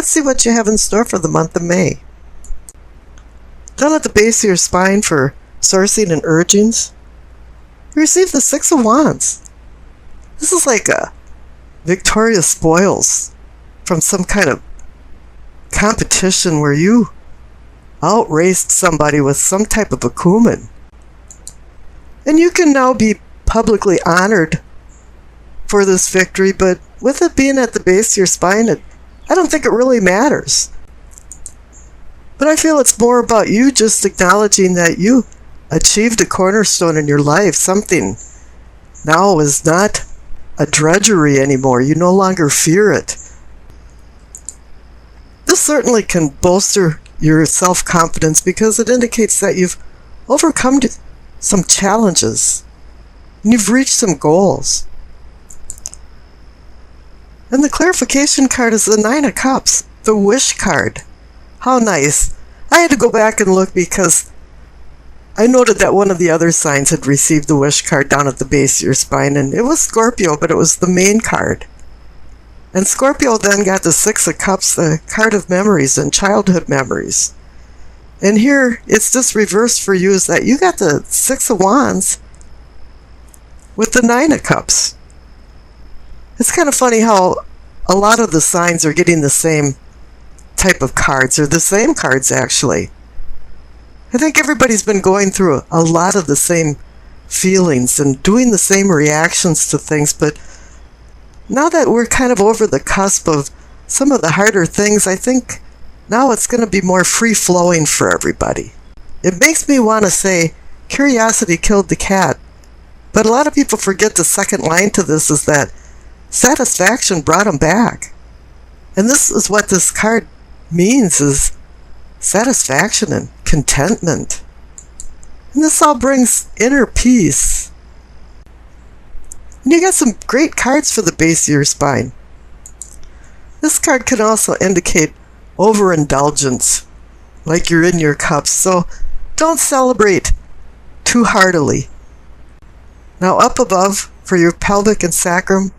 let's see what you have in store for the month of May. Down at the base of your spine for sourcing and urgings, you receive the Six of Wands. This is like a victorious spoils from some kind of competition where you outraced somebody with some type of acumen. And you can now be publicly honored for this victory, but with it being at the base of your spine, I don't think it really matters. But I feel it's more about you just acknowledging that you achieved a cornerstone in your life. Something now is not a drudgery anymore. You no longer fear it. This certainly can bolster your self-confidence because it indicates that you've overcome some challenges and you've reached some goals. And the clarification card is the Nine of Cups, the Wish card. How nice. I had to go back and look because I noted that one of the other signs had received the Wish card down at the base of your spine, and it was Scorpio, but it was the main card. And Scorpio then got the Six of Cups, the card of memories and childhood memories. And here, it's just reversed for you, is that you got the Six of Wands with the Nine of Cups. It's kind of funny how a lot of the signs are getting the same type of cards, or the same cards actually. I think everybody's been going through a lot of the same feelings and doing the same reactions to things, but now that we're kind of over the cusp of some of the harder things, I think now it's going to be more free-flowing for everybody. It makes me want to say, curiosity killed the cat. But a lot of people forget the second line to this is that satisfaction brought him back. And this is what this card means, is satisfaction and contentment. And this all brings inner peace. And you got some great cards for the base of your spine. This card can also indicate overindulgence, like you're in your cups, so don't celebrate too heartily. Now up above, for your pelvic and sacrum,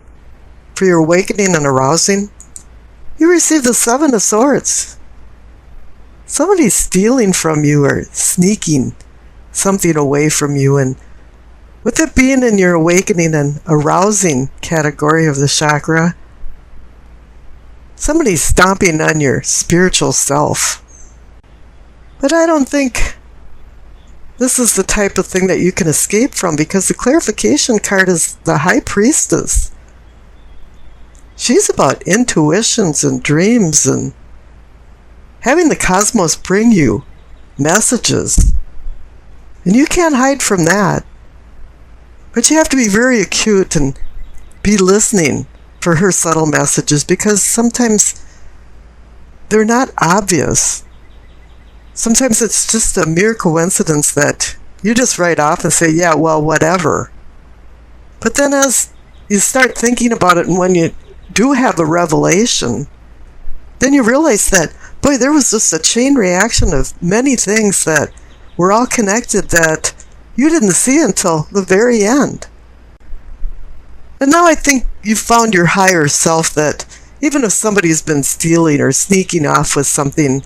for your awakening and arousing, you receive the Seven of Swords. Somebody's stealing from you or sneaking something away from you, and with it being in your awakening and arousing category of the chakra, somebody's stomping on your spiritual self. But I don't think this is the type of thing that you can escape from, because the clarification card is the High Priestess. She's about intuitions and dreams and having the cosmos bring you messages. And you can't hide from that. But you have to be very acute and be listening for her subtle messages, because sometimes they're not obvious. Sometimes it's just a mere coincidence that you just write off and say, yeah, well, whatever. But then as you start thinking about it, and when you do have a revelation, then you realize that, boy, there was just a chain reaction of many things that were all connected that you didn't see until the very end. And now I think you've found your higher self, that even if somebody's been stealing or sneaking off with something,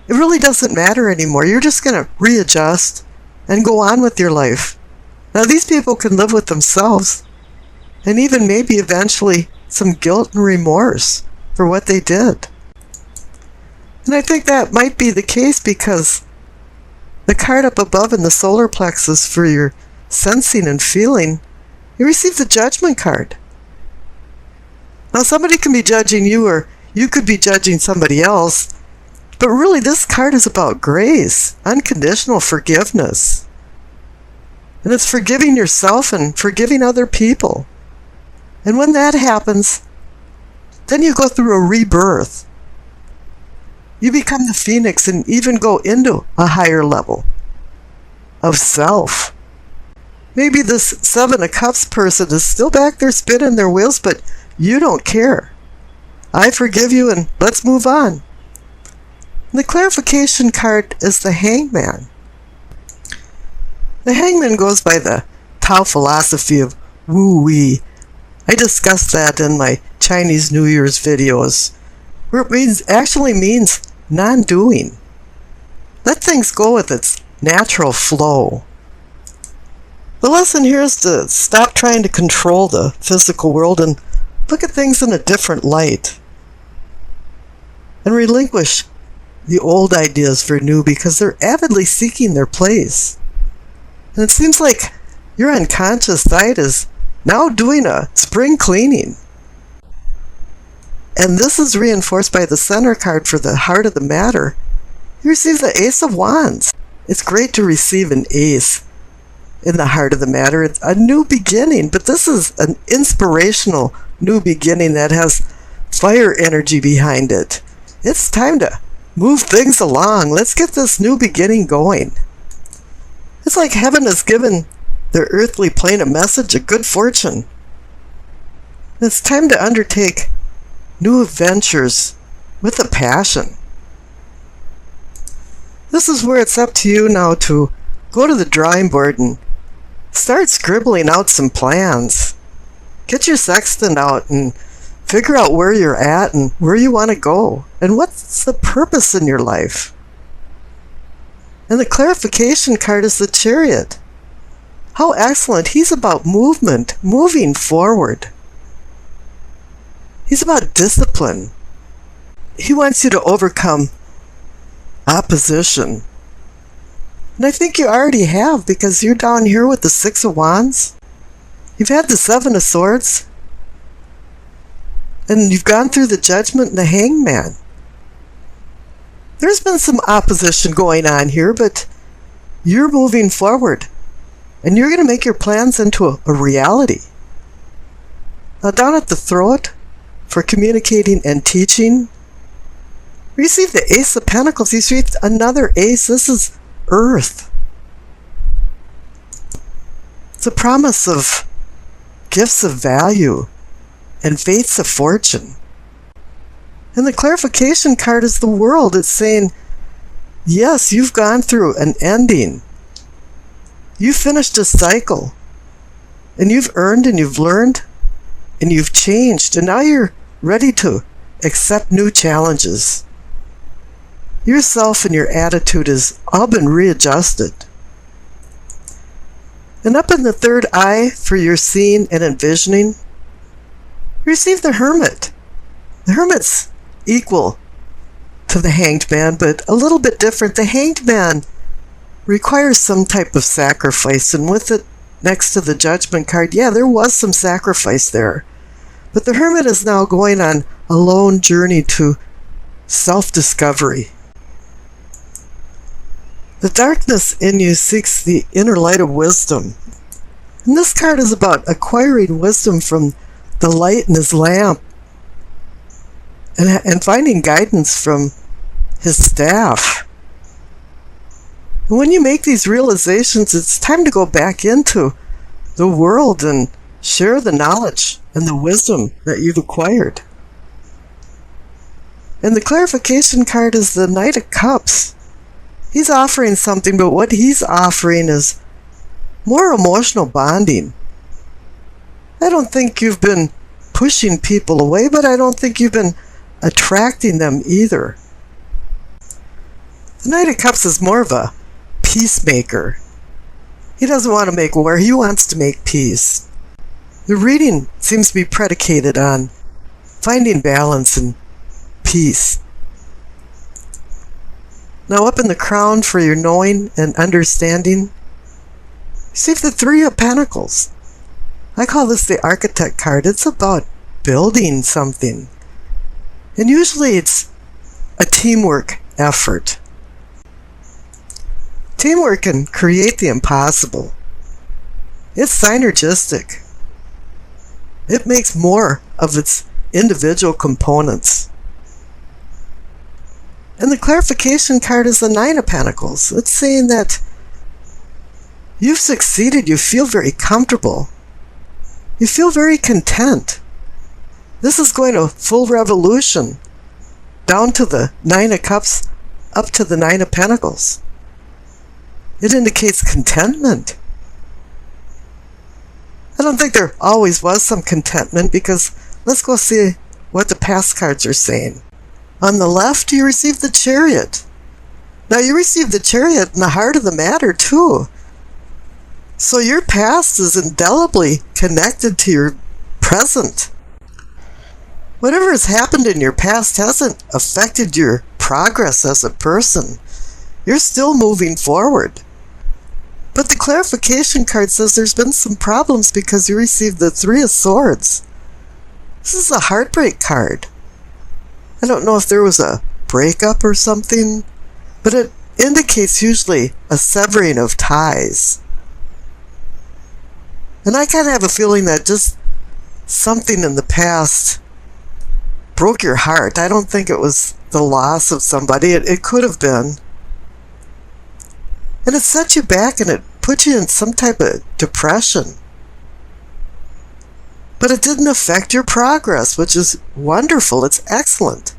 it really doesn't matter anymore. You're just going to readjust and go on with your life. Now these people can live with themselves, and even maybe eventually some guilt and remorse for what they did. And I think that might be the case because the card up above in the solar plexus for your sensing and feeling, you receive the Judgment card. Now somebody can be judging you, or you could be judging somebody else, but really this card is about grace, unconditional forgiveness. And it's forgiving yourself and forgiving other people. And when that happens, then you go through a rebirth. You become the phoenix and even go into a higher level of self. Maybe this Seven of Cups person is still back there spinning their wheels, but you don't care. I forgive you and let's move on. And the clarification card is the Hangman. The Hangman goes by the Tao philosophy of Wu Wei. I discussed that in my Chinese New Year's videos. where it actually means non-doing. Let things go with its natural flow. The lesson here is to stop trying to control the physical world and look at things in a different light. And relinquish the old ideas for new because they're avidly seeking their place. And it seems like your unconscious side is now doing a spring cleaning. And this is reinforced by the center card for the heart of the matter. You receive the Ace of Wands. It's great to receive an ace in the heart of the matter. It's a new beginning, but this is an inspirational new beginning that has fire energy behind it. It's time to move things along. Let's get this new beginning going. It's like heaven has given the earthly plane a message of good fortune. It's time to undertake new adventures with a passion. This is where it's up to you now to go to the drawing board and start scribbling out some plans. Get your sextant out and figure out where you're at and where you want to go and what's the purpose in your life. And the clarification card is the Chariot. How excellent. He's about movement, moving forward. He's about discipline. He wants you to overcome opposition. And I think you already have, because you're down here with the Six of Wands. You've had the Seven of Swords. And you've gone through the Judgment and the Hangman. There's been some opposition going on here, but you're moving forward. And you're going to make your plans into a reality. Now down at the throat, for communicating and teaching, receive the Ace of Pentacles. You see another ace. This is Earth. It's a promise of gifts of value and fates of fortune. And the clarification card is the World. It's saying, yes, you've gone through an ending. You've finished a cycle. And you've earned and you've learned and you've changed. And now you're ready to accept new challenges. Yourself and your attitude has all been readjusted. And up in the third eye for your seeing and envisioning, receive the Hermit. The Hermit's equal to the Hanged Man, but a little bit different. The Hanged Man requires some type of sacrifice, and with it next to the Judgment card, yeah, there was some sacrifice there. But the Hermit is now going on a lone journey to self-discovery. The darkness in you seeks the inner light of wisdom. And this card is about acquiring wisdom from the light in his lamp and finding guidance from his staff. And when you make these realizations, it's time to go back into the world and share the knowledge and the wisdom that you've acquired. And the clarification card is the Knight of Cups. He's offering something, but what he's offering is more emotional bonding. I don't think you've been pushing people away, but I don't think you've been attracting them either. The Knight of Cups is more of a peacemaker. He doesn't want to make war, he wants to make peace. The reading seems to be predicated on finding balance and peace. Now up in the crown for your knowing and understanding, receive the Three of Pentacles. I call this the Architect card. It's about building something. And usually it's a teamwork effort. Teamwork can create the impossible. It's synergistic. It makes more of its individual components. And the clarification card is the Nine of Pentacles. It's saying that you've succeeded, you feel very comfortable. You feel very content. This is going to full revolution, down to the Nine of Cups, up to the Nine of Pentacles. It indicates contentment. I don't think there always was some contentment, because let's go see what the past cards are saying. On the left, you receive the Chariot. Now, you receive the Chariot in the heart of the matter, too. So your past is indelibly connected to your present. Whatever has happened in your past hasn't affected your progress as a person. You're still moving forward. But the clarification card says there's been some problems because you received the Three of Swords. This is a heartbreak card. I don't know if there was a breakup or something, but it indicates usually a severing of ties. And I kind of have a feeling that just something in the past broke your heart. I don't think it was the loss of somebody. It could have been. And it set you back and it put you in some type of depression. But it didn't affect your progress, which is wonderful. It's excellent.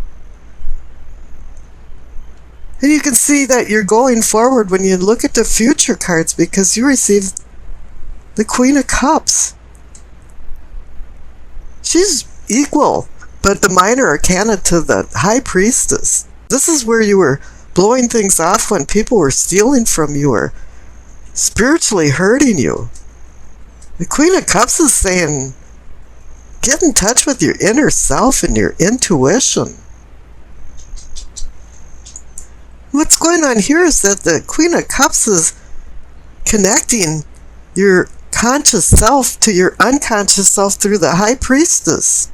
And you can see that you're going forward when you look at the future cards because you received the Queen of Cups. She's equal, but the minor arcana to the High Priestess. This is where you were blowing things off when people were stealing from you or spiritually hurting you. The Queen of Cups is saying, get in touch with your inner self and your intuition. What's going on here is that the Queen of Cups is connecting your conscious self to your unconscious self through the High Priestess.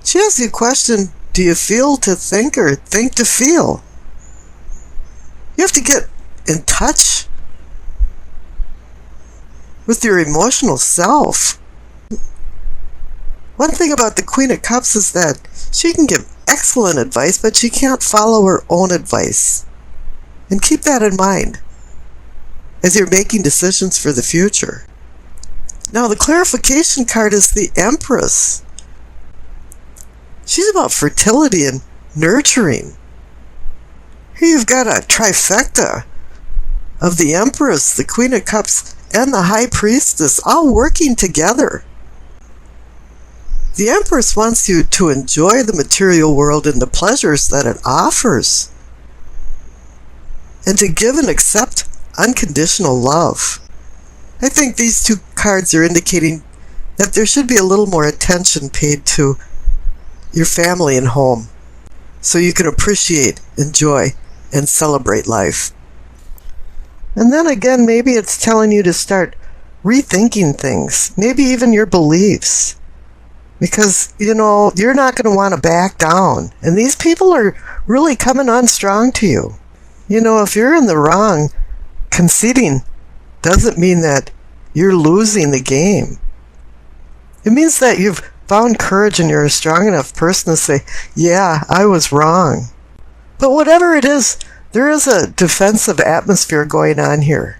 She asks you a question, do you feel to think or think to feel? You have to get in touch with your emotional self. One thing about the Queen of Cups is that she can give excellent advice, but she can't follow her own advice. And keep that in mind as you're making decisions for the future. Now, the clarification card is the Empress. She's about fertility and nurturing. Here you've got a trifecta of the Empress, the Queen of Cups, and the High Priestess all working together. The Empress wants you to enjoy the material world and the pleasures that it offers, and to give and accept unconditional love. I think these two cards are indicating that there should be a little more attention paid to your family and home, so you can appreciate, enjoy, and celebrate life. And then again, maybe it's telling you to start rethinking things, maybe even your beliefs. Because, you're not going to want to back down. And these people are really coming on strong to you. If you're in the wrong, conceding doesn't mean that you're losing the game. It means that you've found courage and you're a strong enough person to say, yeah, I was wrong. But whatever it is, there is a defensive atmosphere going on here.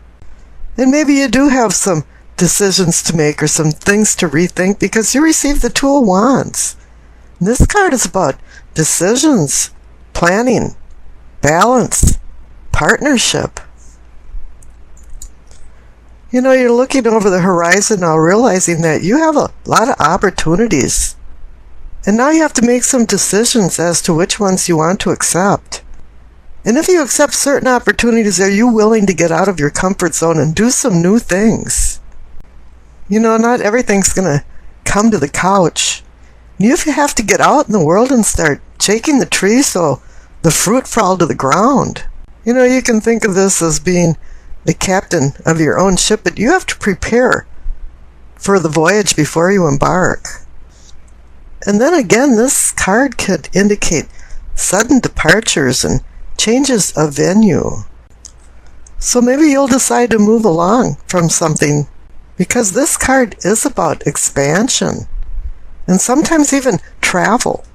And maybe you do have some decisions to make or some things to rethink because you received the Two of Wands. And this card is about decisions, planning, balance, partnership. You're looking over the horizon now, realizing that you have a lot of opportunities. And now you have to make some decisions as to which ones you want to accept. And if you accept certain opportunities, are you willing to get out of your comfort zone and do some new things? Not everything's going to come to the couch. You have to get out in the world and start shaking the tree so the fruit fall to the ground. You can think of this as being the captain of your own ship, but you have to prepare for the voyage before you embark. And then again, this card could indicate sudden departures and changes of venue. So maybe you'll decide to move along from something, because this card is about expansion and sometimes even travel.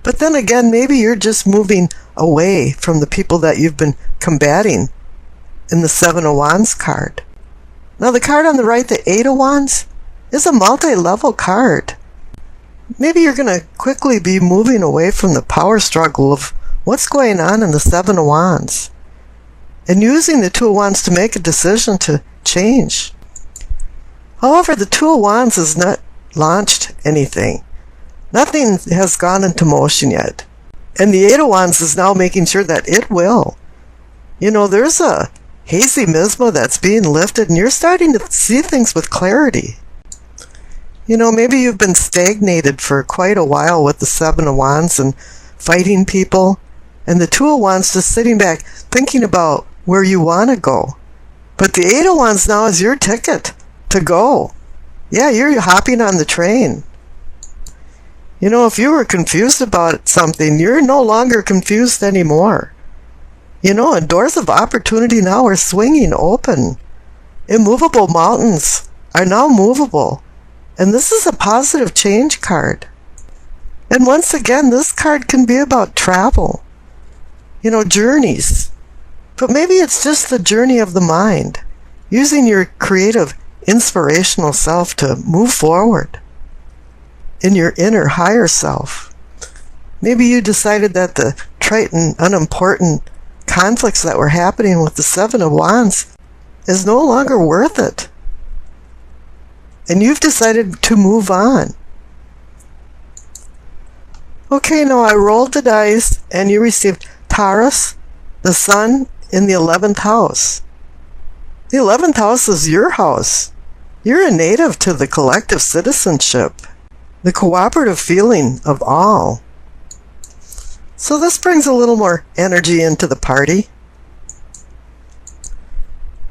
But then again, maybe you're just moving away from the people that you've been combating in the Seven of Wands card. Now the card on the right, the Eight of Wands, is a multi-level card. Maybe you're going to quickly be moving away from the power struggle of what's going on in the Seven of Wands and using the Two of Wands to make a decision to change. However, the Two of Wands has not launched anything. Nothing has gone into motion yet. And the Eight of Wands is now making sure that it will. There's a hazy misma that's being lifted, and you're starting to see things with clarity. Maybe you've been stagnated for quite a while with the Seven of Wands and fighting people, and the Two of Wands just sitting back thinking about where you want to go. But the Eight of Wands now is your ticket to go. Yeah, you're hopping on the train. If you were confused about something, you're no longer confused anymore. And doors of opportunity now are swinging open. Immovable mountains are now movable. And this is a positive change card. And once again, this card can be about travel. Journeys. But maybe it's just the journey of the mind, using your creative, inspirational self to move forward in your inner higher self. Maybe you decided that the trite and unimportant conflicts that were happening with the Seven of Wands is no longer worth it. And you've decided to move on. Okay, now I rolled the dice and you received Taurus, the Sun, in the 11th house. The 11th house is your house. You're a native to the collective citizenship, the cooperative feeling of all. So this brings a little more energy into the party.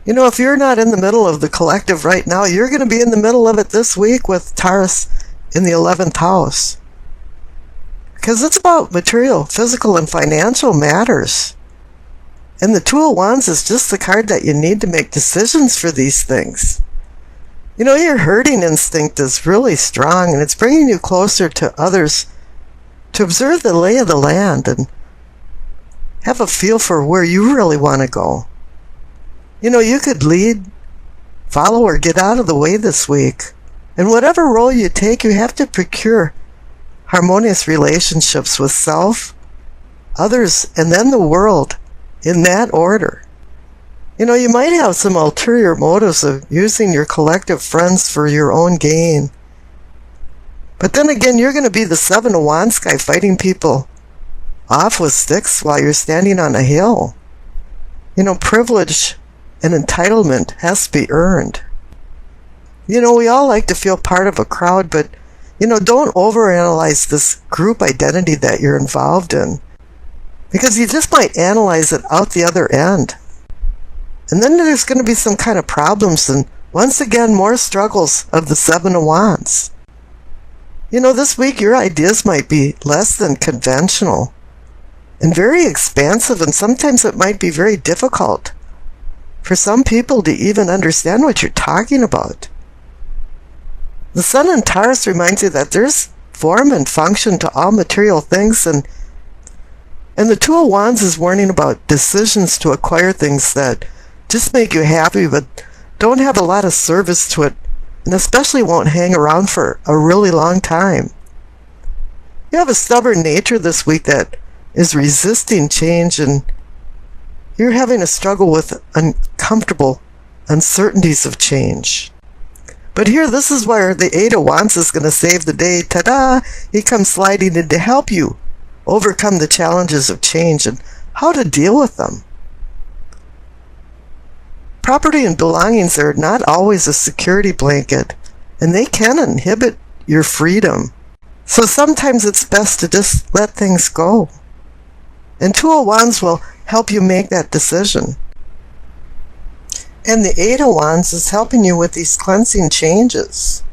If you're not in the middle of the collective right now, you're going to be in the middle of it this week with Taurus in the 11th house. Because it's about material, physical, and financial matters. And the Two of Wands is just the card that you need to make decisions for these things. Your herding instinct is really strong, and it's bringing you closer to others to observe the lay of the land and have a feel for where you really want to go. You could lead, follow, or get out of the way this week. And whatever role you take, you have to procure harmonious relationships with self, others, and then the world, in that order. You might have some ulterior motives of using your collective friends for your own gain. But then again, you're going to be the Seven of Wands guy fighting people off with sticks while you're standing on a hill. Privilege and entitlement has to be earned. We all like to feel part of a crowd, but, don't overanalyze this group identity that you're involved in, because you just might analyze it out the other end. And then there's going to be some kind of problems, and once again, more struggles of the Seven of Wands. This week your ideas might be less than conventional and very expansive, and sometimes it might be very difficult for some people to even understand what you're talking about. The Sun in Taurus reminds you that there's form and function to all material things, and the Two of Wands is warning about decisions to acquire things that just make you happy but don't have a lot of service to it, and especially won't hang around for a really long time. You have a stubborn nature this week that is resisting change, and you're having a struggle with uncomfortable uncertainties of change. But here, this is where the Eight of Wands is going to save the day. Ta-da! He comes sliding in to help you overcome the challenges of change and how to deal with them. Property and belongings are not always a security blanket, and they can inhibit your freedom. So sometimes it's best to just let things go. And Two of Wands will help you make that decision. And the Eight of Wands is helping you with these cleansing changes.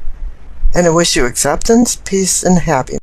And I wish you acceptance, peace, and happiness.